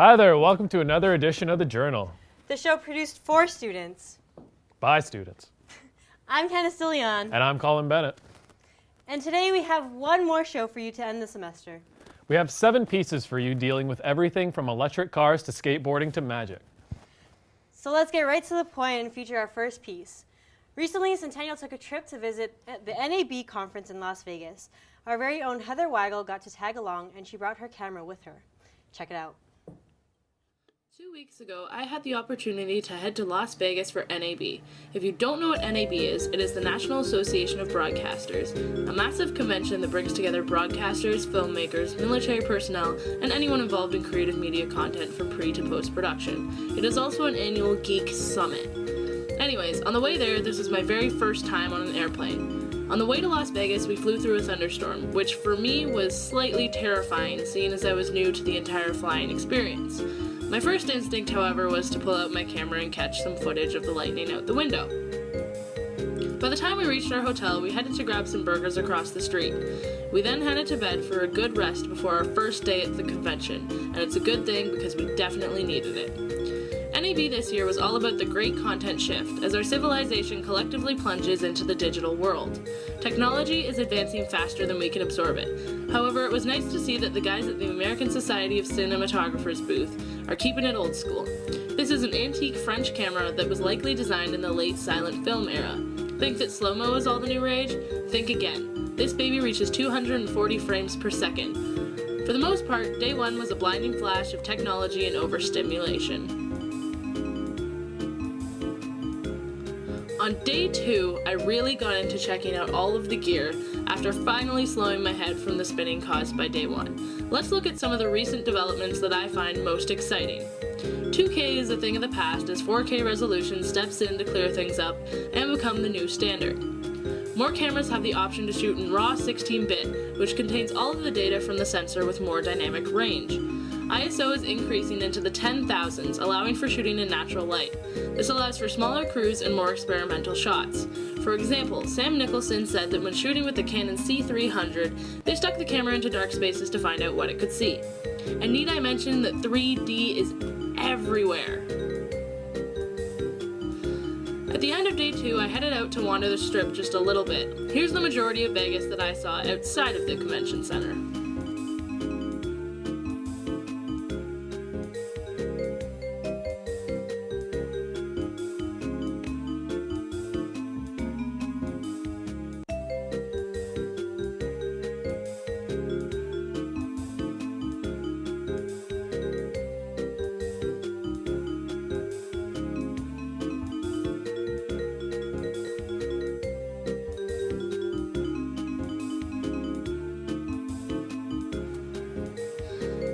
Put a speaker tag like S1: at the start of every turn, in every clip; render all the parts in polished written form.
S1: Hi there, welcome to another edition of The Journal.
S2: The show produced for students.
S1: By students.
S2: I'm Candice.
S1: And I'm Colin Bennett.
S2: And today we have one more show for you to end the semester.
S1: We have 7 pieces for you dealing with everything from electric cars to skateboarding to magic.
S2: So let's get right to the point and feature our first piece. Recently, Centennial took a trip to visit the NAB conference in Las Vegas. Our very own Heather Weigel got to tag along, and she brought her camera with her. Check it out.
S3: 2 weeks ago, I had the opportunity to head to Las Vegas for NAB. If you don't know what NAB is, it is the National Association of Broadcasters, a massive convention that brings together broadcasters, filmmakers, military personnel, and anyone involved in creative media content from pre to post-production. It is also an annual geek summit. Anyways, on the way there, this was my very first time on an airplane. On the way to Las Vegas, we flew through a thunderstorm, which for me was slightly terrifying, seeing as I was new to the entire flying experience. My first instinct, however, was to pull out my camera and catch some footage of the lightning out the window. By the time we reached our hotel, we headed to grab some burgers across the street. We then headed to bed for a good rest before our first day at the convention, and it's a good thing because we definitely needed it. NAB this year was all about the great content shift, as our civilization collectively plunges into the digital world. Technology is advancing faster than we can absorb it. However, it was nice to see that the guys at the American Society of Cinematographers booth are keeping it old school. This is an antique French camera that was likely designed in the late silent film era. Think that slow-mo is all the new rage? Think again. This baby reaches 240 frames per second. For the most part, day one was a blinding flash of technology and overstimulation. On day 2, I really got into checking out all of the gear after finally slowing my head from the spinning caused by day 1. Let's look at some of the recent developments that I find most exciting. 2K is a thing of the past as 4K resolution steps in to clear things up and become the new standard. More cameras have the option to shoot in RAW 16-bit, which contains all of the data from the sensor with more dynamic range. ISO is increasing into the 10,000s, allowing for shooting in natural light. This allows for smaller crews and more experimental shots. For example, Sam Nicholson said that when shooting with the Canon C300, they stuck the camera into dark spaces to find out what it could see. And need I mention that 3D is everywhere? At the end of day 2, I headed out to wander the strip just a little bit. Here's the majority of Vegas that I saw outside of the convention center.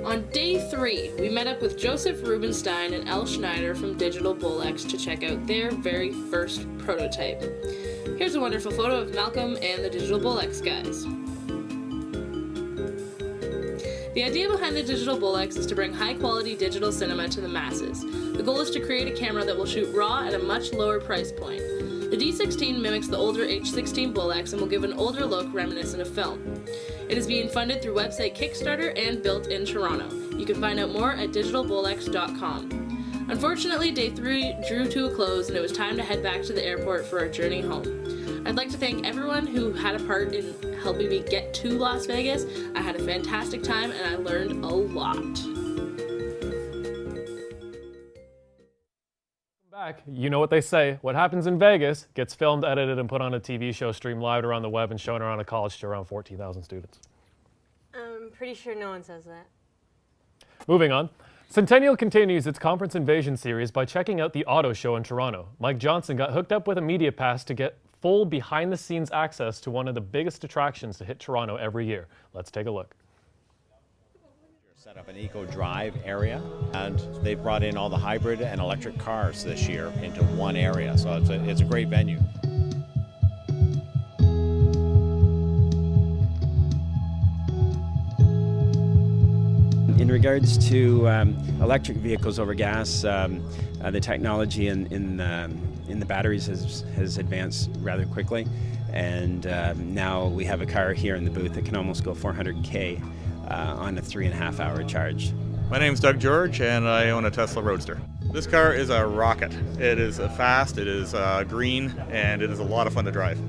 S3: On day 3, we met up with Joseph Rubinstein and Elle Schneider from Digital Bull-X to check out their very first prototype. Here's a wonderful photo of Malcolm and the Digital Bull-X guys. The idea behind the Digital Bull-X is to bring high-quality digital cinema to the masses. The goal is to create a camera that will shoot RAW at a much lower price point. The D16 mimics the older H16 Bull-X and will give an older look reminiscent of film. It is being funded through website Kickstarter and built in Toronto. You can find out more at digitalbullx.com. Unfortunately, day 3 drew to a close and it was time to head back to the airport for our journey home. I'd like to thank everyone who had a part in helping me get to Las Vegas. I had a fantastic time and I learned a lot.
S1: Back, you know what they say. What happens in Vegas gets filmed, edited, and put on a TV show, streamed live around the web, and shown around a college to around 14,000 students.
S2: I'm pretty sure no one says that.
S1: Moving on. Centennial continues its conference invasion series by checking out the auto show in Toronto. Mike Johnsen got hooked up with a media pass to get full behind-the-scenes access to one of the biggest attractions to hit Toronto every year. Let's take a look.
S4: Set up an eco drive area, and they've brought in all the hybrid and electric cars this year into one area, so it's a great venue.
S5: In regards to electric vehicles over gas, the technology in the batteries has advanced rather quickly, and now we have a car here in the booth that can almost go 400 km on a 3.5-hour charge.
S6: My name's Doug George, and I own a Tesla Roadster. This car is a rocket. It is fast, it is green, and it is a lot of fun to drive.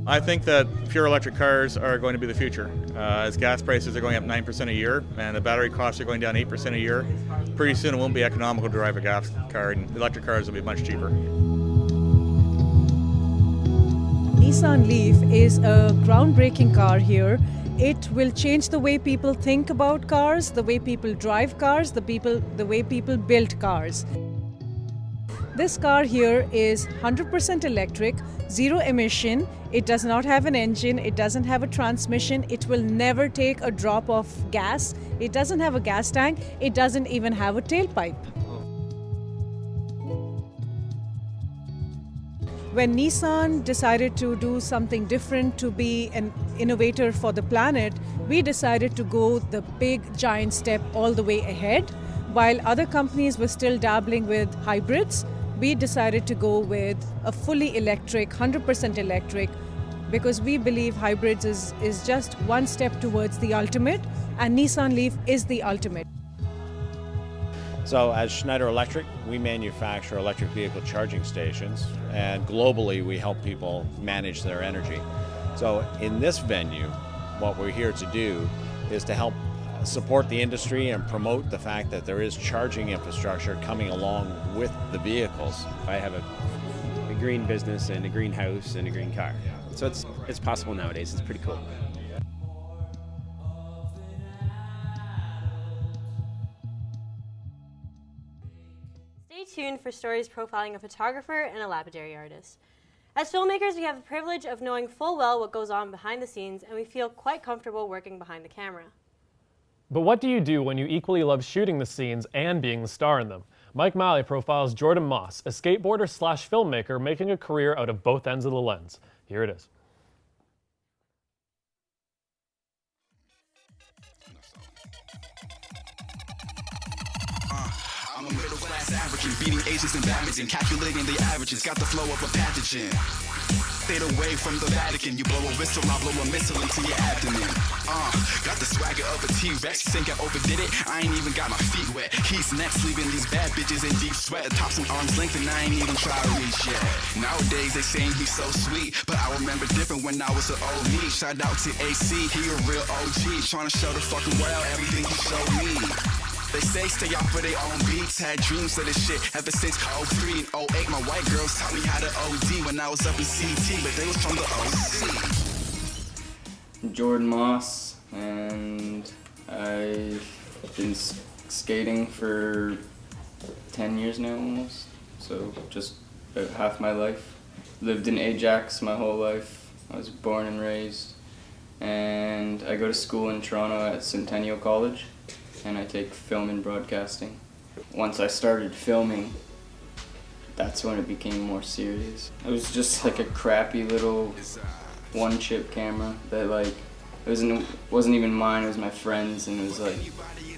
S6: I think that pure electric cars are going to be the future. As gas prices are going up 9% a year, and the battery costs are going down 8% a year, pretty soon it won't be economical to drive a gas car, and electric cars will be much cheaper.
S7: Nissan Leaf is a groundbreaking car here. It will change the way people think about cars, the way people drive cars, the way people build cars. This car here is 100% electric, zero emission. It does not have an engine, it doesn't have a transmission, it will never take a drop of gas, it doesn't have a gas tank, it doesn't even have a tailpipe. When Nissan decided to do something different, to be an innovator for the planet, we decided to go the big giant step all the way ahead. While other companies were still dabbling with hybrids, we decided to go with a fully electric, 100% electric, because we believe hybrids is just one step towards the ultimate, and Nissan Leaf is the ultimate.
S4: So as Schneider Electric, we manufacture electric vehicle charging stations, and globally we help people manage their energy. So in this venue, what we're here to do is to help support the industry and promote the fact that there is charging infrastructure coming along with the vehicles.
S5: I have a green business and a green house and a green car. So it's possible nowadays. It's pretty cool.
S2: Stay tuned for stories profiling a photographer and a lapidary artist. As filmmakers, we have the privilege of knowing full well what goes on behind the scenes, and we feel quite comfortable working behind the camera.
S1: But what do you do when you equally love shooting the scenes and being the star in them? MacRae profiles Jordan Moss, a skateboarder slash filmmaker making a career out of both ends of the lens. Here it is.
S8: I'm a middle class African, beating Asians and damaging, calculating the averages, got the flow of a pathogen. Stayed away from the Vatican, you blow a whistle, I'll blow a missile into your abdomen. Got the swagger of a T-Rex, think I overdid it, I ain't even got my feet wet. He's next, leaving these bad bitches in deep sweat. Tops and arm's length and I ain't even try to reach yet. Nowadays they saying he's so sweet, but I remember different when I was an old me. Shout out to AC, he a real OG, trying to show the fucking world everything he showed me. They say stay out for their own beats. Had dreams of this shit ever since 03 and 08. My white girls taught me how to OD when I was up in CT, but they was from the OC.
S9: Jordan Moss, and I've been skating for 10 years now almost, so just about half my life. Lived in Ajax my whole life. I was born and raised, and I go to school in Toronto at Centennial College, and I take film and broadcasting. Once I started filming, that's when it became more serious. It was just like a crappy little one-chip camera that it wasn't even mine, it was my friend's, and it was like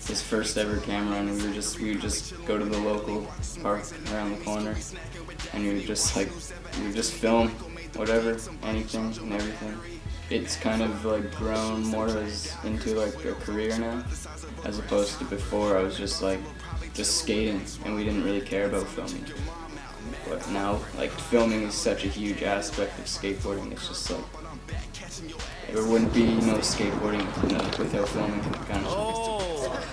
S9: his first ever camera, and we would just go to the local park around the corner, and we would just film whatever, anything and everything. It's kind of like grown more into like a career now, as opposed to before I was just skating and we didn't really care about filming. But now like filming is such a huge aspect of skateboarding. It's just like there wouldn't be no skateboarding without filming kind of.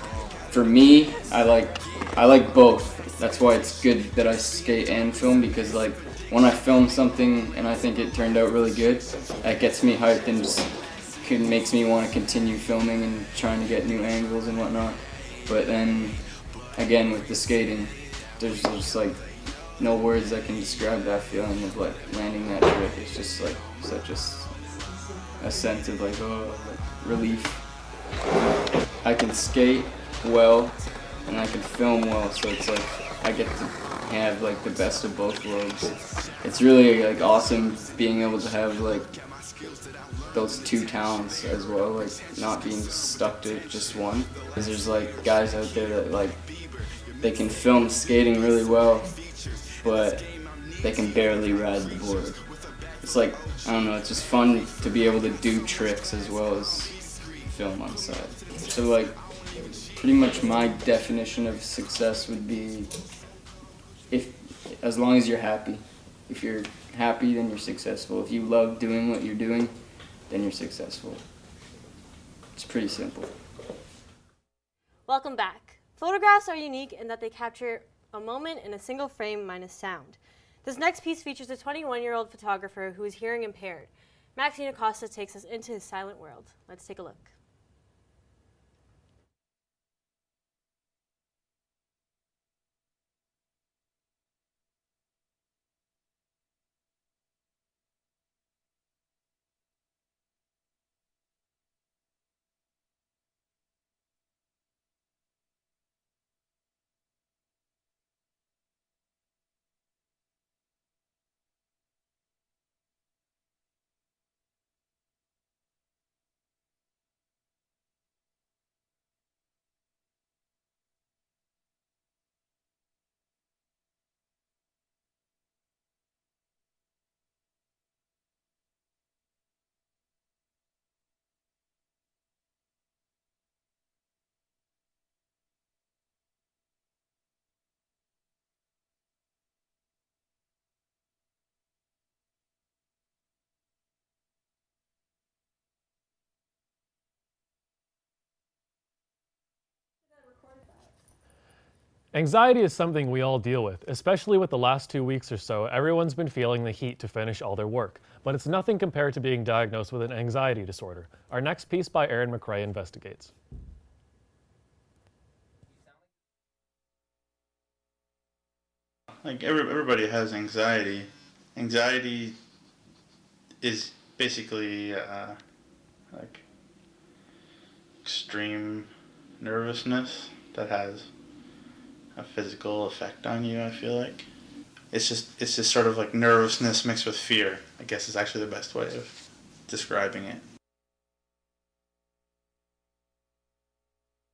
S9: For me, I like both. That's why it's good that I skate and film, because like when I film something and I think it turned out really good, that gets me hyped and just makes me want to continue filming and trying to get new angles and whatnot. But then again with the skating, there's just like no words that can describe that feeling of like landing that trick. It's just like such a sense of like relief. I can skate well and I can film well, so it's like I get to have like the best of both worlds. It's really like awesome being able to have like those two talents as well, like not being stuck to just one. Because there's like guys out there that like they can film skating really well, but they can barely ride the board. It's like, I don't know, it's just fun to be able to do tricks as well as film on side. So like Pretty much my definition of success would be as long as you're happy. If you're happy, then you're successful. If you love doing what you're doing, then you're successful. It's pretty simple.
S2: Welcome back. Photographs are unique in that they capture a moment in a single frame minus sound. This next piece features a 21-year-old photographer who is hearing impaired. Maxine Acosta takes us into his silent world. Let's take a look.
S1: Anxiety is something we all deal with, especially with the last 2 weeks or so. Everyone's been feeling the heat to finish all their work, but it's nothing compared to being diagnosed with an anxiety disorder. Our next piece by Erin MacRae investigates.
S10: Like everybody has anxiety. Anxiety is basically like extreme nervousness that has a physical effect on you, I feel like. It's just sort of like nervousness mixed with fear, I guess is actually the best way of describing it.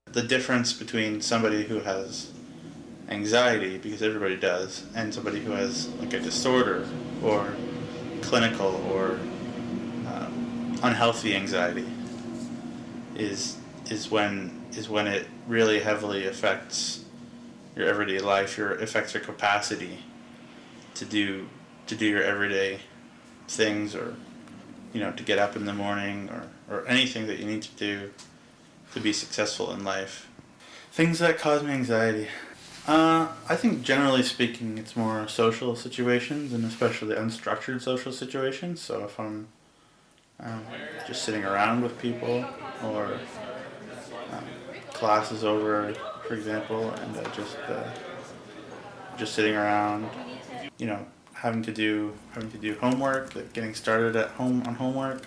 S10: The difference between somebody who has anxiety, because everybody does, and somebody who has like a disorder or clinical or unhealthy anxiety is when it really heavily affects your everyday life, affects your capacity to do your everyday things, or to get up in the morning, or anything that you need to do to be successful in life. Things that cause me anxiety. I think generally speaking it's more social situations, and especially unstructured social situations. So if I'm just sitting around with people, or class is over, for example, and just sitting around, having to do homework, like getting started at home on homework,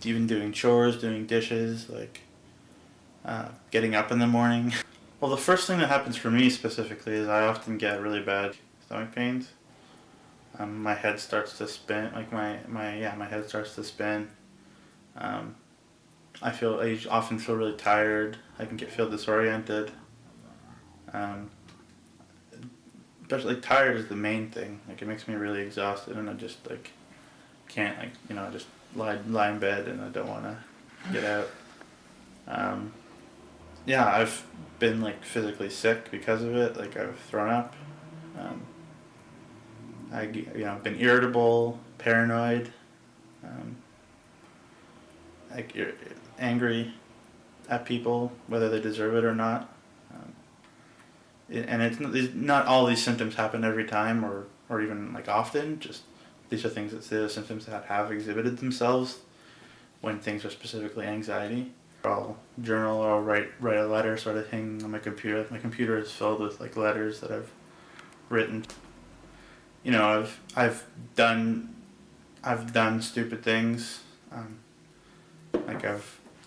S10: even doing chores, doing dishes, like getting up in the morning. Well, the first thing that happens for me specifically is I often get really bad stomach pains. My head starts to spin, like my head starts to spin. I often feel really tired. I can feel disoriented. Especially tired is the main thing. Like it makes me really exhausted, and I just can't just lie in bed, and I don't want to get out. I've been physically sick because of it. Like I've thrown up. I've been irritable, paranoid, angry at people, whether they deserve it or not. And it's not all these symptoms happen every time, or even often. Just these are things the symptoms that have exhibited themselves when things are specifically anxiety. I'll journal or write a letter sort of thing on my computer. My computer is filled with letters that I've written. I've done stupid things.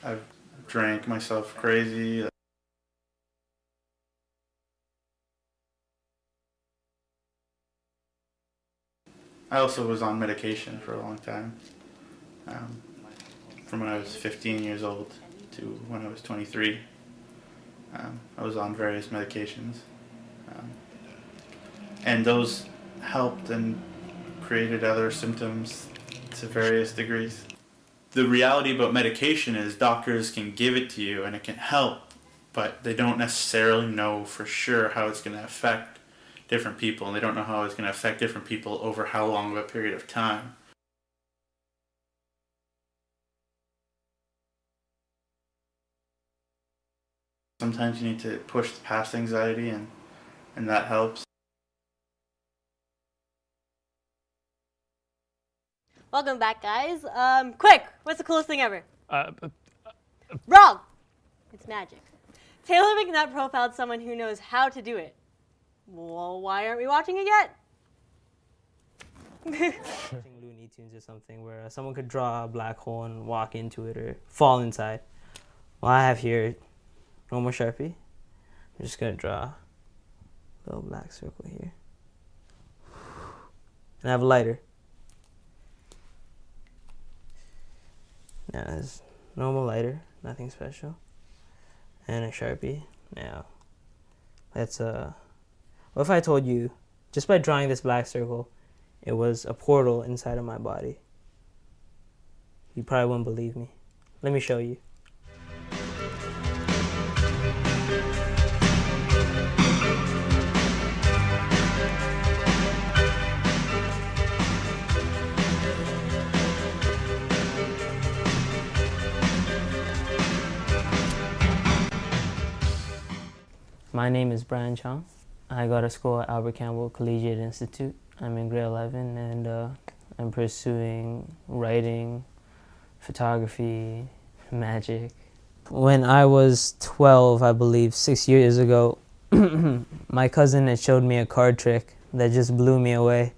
S10: I've drank myself crazy. I also was on medication for a long time, from when I was 15 years old to when I was 23. I was on various medications, and those helped and created other symptoms to various degrees. The reality about medication is doctors can give it to you and it can help, but they don't necessarily know for sure how it's going to affect different people, and they don't know how it's going to affect different people over how long of a period of time. Sometimes you need to push past anxiety, and that helps.
S2: Welcome back, guys. Quick, what's the coolest thing ever? Wrong! It's magic. Taylor McNutt profiled someone who knows how to do it. Well, why aren't we watching it yet?
S11: Watching Looney Tunes or something where someone could draw a black hole and walk into it or fall inside. Well, I have here normal Sharpie. I'm just gonna draw a little black circle here. And I have a lighter. Now it's normal lighter, nothing special. And a Sharpie. Now, let's what if I told you, just by drawing this black circle, it was a portal inside of my body? You probably wouldn't believe me. Let me show you. My name is Bryan Chong. I go to school at Albert Campbell Collegiate Institute. I'm in grade 11 and I'm pursuing writing, photography, magic. When I was 12, I believe, 6 years ago, my cousin had showed me a card trick that just blew me away.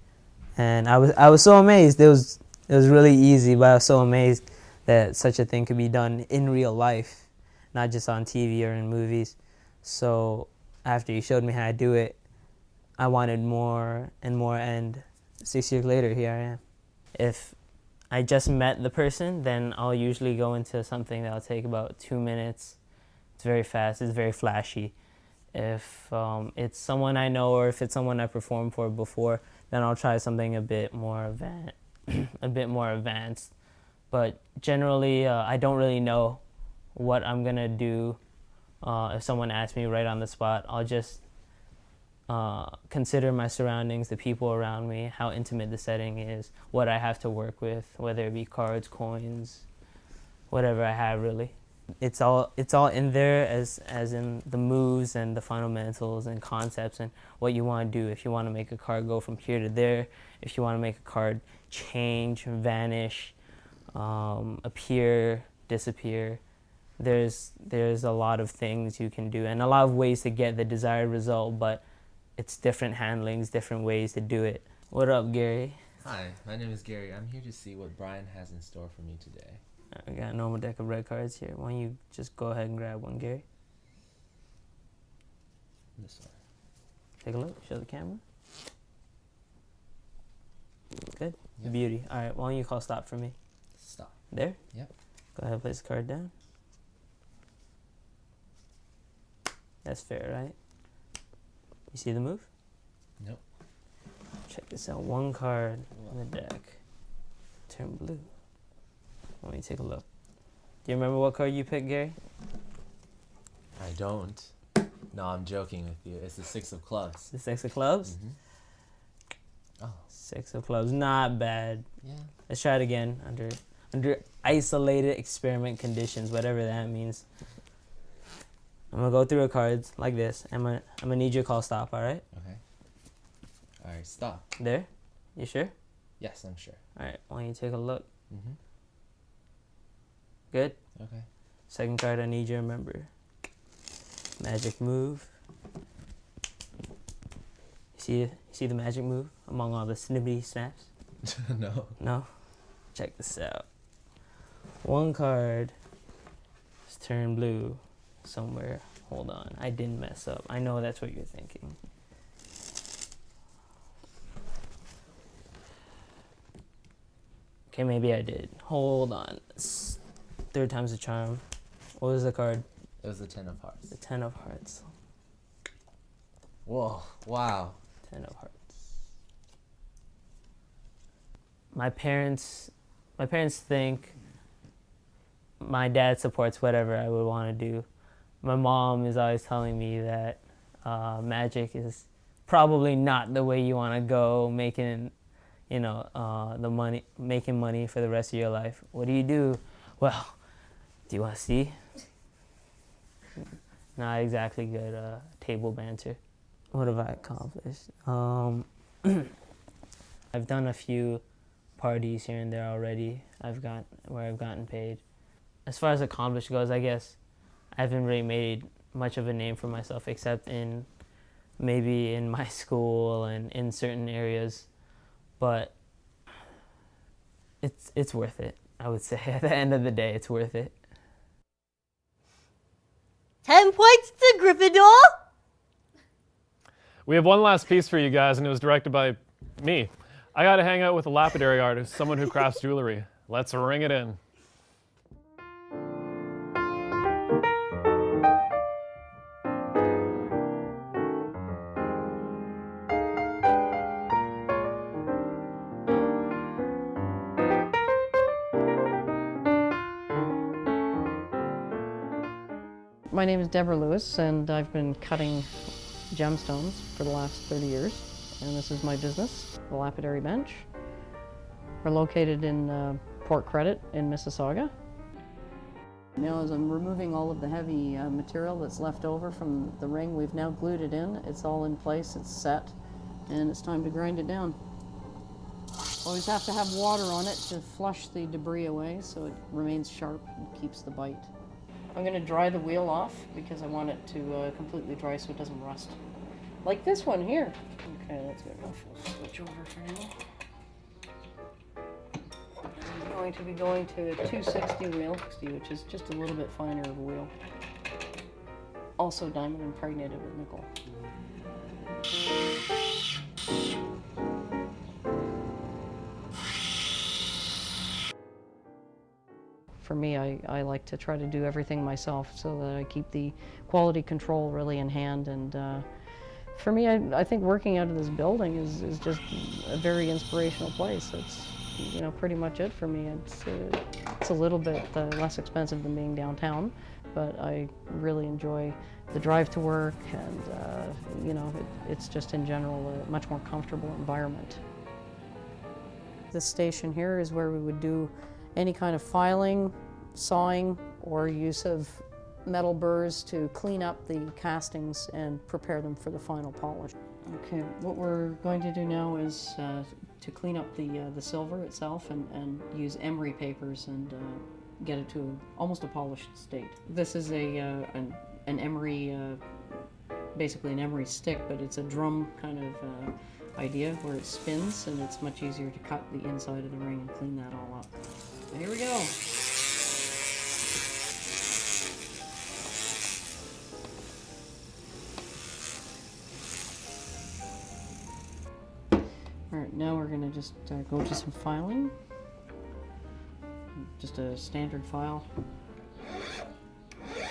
S11: And I was so amazed. It was really easy, but I was so amazed that such a thing could be done in real life, not just on TV or in movies. So after he showed me how to do it, I wanted more and more, and 6 years later, here I am. If I just met the person, then I'll usually go into something that'll take about 2 minutes. It's very fast, it's very flashy. If it's someone I know or if it's someone I performed for before, then I'll try something a bit more advanced. But generally, I don't really know what I'm gonna do. If someone asks me right on the spot, I'll just consider my surroundings, the people around me, how intimate the setting is, what I have to work with, whether it be cards, coins, whatever I have really. It's all in there as in the moves and the fundamentals and concepts and what you want to do. If you want to make a card go from here to there, if you want to make a card change, vanish, appear, disappear. There's a lot of things you can do and a lot of ways to get the desired result, but it's different handlings, different ways to do it. What up, Gary?
S12: Hi, my name is Gary. I'm here to see what Bryan has in store for me today.
S11: I got a normal deck of red cards here. Why don't you just go ahead and grab one, Gary?
S12: This one.
S11: Take a look, show the camera. Good,
S12: Yep.
S11: Beauty. All right, why don't you call stop for me?
S12: Stop.
S11: There?
S12: Yep.
S11: Go ahead, place the card down. That's fair, right? You see the move?
S12: Nope.
S11: Check this out. One card on the deck. Turn blue. Let me take a look. Do you remember what card you picked, Gary?
S12: I don't. No, I'm joking with you. It's the 6 of clubs.
S11: The 6 of clubs?
S12: Mm-hmm. Oh.
S11: 6 of clubs. Not bad.
S12: Yeah.
S11: Let's try it again under isolated experiment conditions, whatever that means. I'm gonna go through the cards like this. I'm gonna need you to call stop, all right?
S12: Okay. All right, stop.
S11: There? You sure?
S12: Yes, I'm sure.
S11: All right, why don't you take a look?
S12: Mm-hmm.
S11: Good?
S12: Okay.
S11: Second card I need you to remember. Magic move. You see the magic move among all the snippety snaps?
S12: No.
S11: No? Check this out. One card is turned blue somewhere. Hold on, I didn't mess up. I know that's what you're thinking. Okay, maybe I did. Hold on. Third time's the charm. What was the card?
S12: It was the 10 of hearts.
S11: The 10 of hearts.
S12: Whoa, wow.
S11: 10 of hearts. My parents think my dad supports whatever I would want to do. My mom is always telling me that magic is probably not the way you want to go, making, making money for the rest of your life. What do you do? Well, do you want to see? Not exactly good table banter. What have I accomplished? I've done a few parties here and there already. Where I've gotten paid. As far as accomplished goes, I guess I haven't really made much of a name for myself, except maybe in my school and in certain areas, but it's worth it. I would say at the end of the day, it's worth it.
S2: 10 points to Gryffindor.
S1: We have one last piece for you guys, and it was directed by me. I got to hang out with a lapidary artist, someone who crafts jewelry. Let's ring it in.
S13: My name is Deborah Lewis, and I've been cutting gemstones for the last 30 years, and this is my business, the Lapidary Bench. We're located in Port Credit in Mississauga. Now, as I'm removing all of the heavy material that's left over from the ring, we've now glued it in. It's all in place, it's set, and it's time to grind it down. Always have to have water on it to flush the debris away so it remains sharp and keeps the bite. I'm going to dry the wheel off because I want it to completely dry so it doesn't rust. Like this one here. Okay, that's good enough. We'll switch over for now. I'm going to be going to a 260 wheel, which is just a little bit finer of a wheel. Also diamond impregnated with nickel. For me, I like to try to do everything myself so that I keep the quality control really in hand. And for me, I think working out of this building is just a very inspirational place. It's pretty much it for me. It's a little bit less expensive than being downtown, but I really enjoy the drive to work, and it's just in general a much more comfortable environment. This station here is where we would do any kind of filing, sawing, or use of metal burrs to clean up the castings and prepare them for the final polish. Okay, what we're going to do now is to clean up the silver itself and use emery papers and get it to almost a polished state. This is an emery, basically an emery stick, but it's a drum kind of idea where it spins, and it's much easier to cut the inside of the ring and clean that all up. Here we go. All right, now we're going to just go to some filing. Just a standard file. The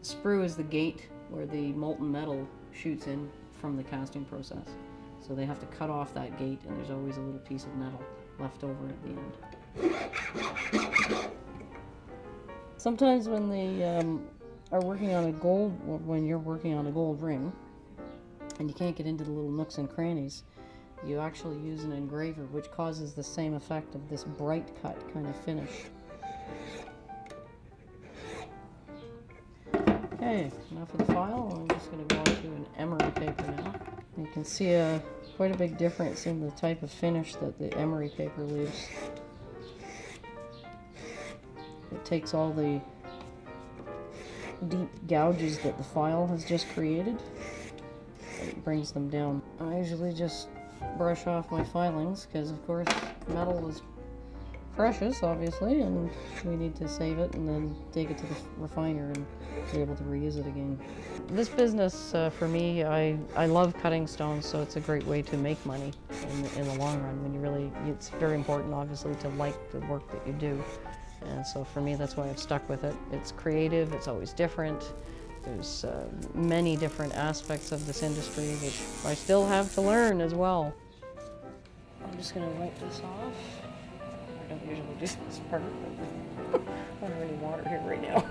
S13: sprue is the gate where the molten metal shoots in from the casting process. So they have to cut off that gate, and there's always a little piece of metal left over at the end. Sometimes when they are working on when you're working on a gold ring, and you can't get into the little nooks and crannies, you actually use an engraver, which causes the same effect of this bright cut kind of finish. Okay, now for the file, I'm just going to go on to an emery paper now. You can see quite a big difference in the type of finish that the emery paper leaves. It takes all the deep gouges that the file has just created, and it brings them down. I usually just brush off my filings because, of course, metal is precious, obviously, and we need to save it and then take it to the refiner and be able to reuse it again. This business, for me, I love cutting stones, so it's a great way to make money in the long run. It's very important, obviously, to like the work that you do. And so for me, that's why I've stuck with it. It's creative, it's always different. There's many different aspects of this industry, which I still have to learn as well. I'm just going to wipe this off. I don't usually do this part, but I don't have any water here right now.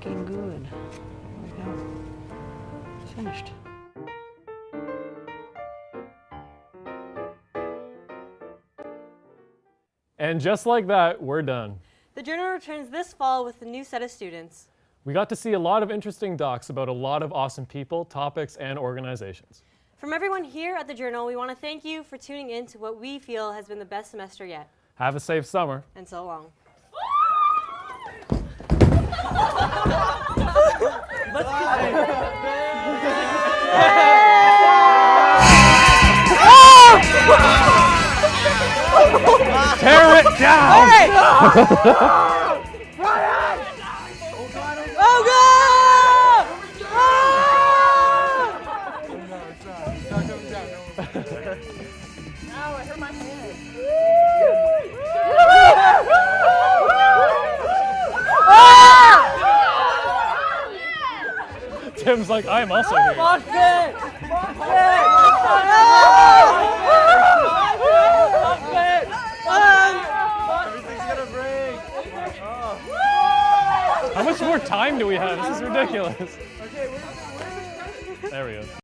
S13: looking good. There we go. Finished.
S1: And just like that, we're done.
S2: The journal returns this fall with a new set of students.
S1: We got to see a lot of interesting docs about a lot of awesome people, topics, and organizations.
S2: From everyone here at the Journal, we want to thank you for tuning in to what we feel has been the best semester yet.
S1: Have a safe summer.
S2: And so long.
S1: Tear it down!
S14: Bryan!
S2: Oh, God!
S14: Ow, I hurt my hand.
S1: Tim's like, I am also here.
S14: Fuck it! Fuck it! Everything's gonna break.
S1: How much more time do we have? This is ridiculous. There we go.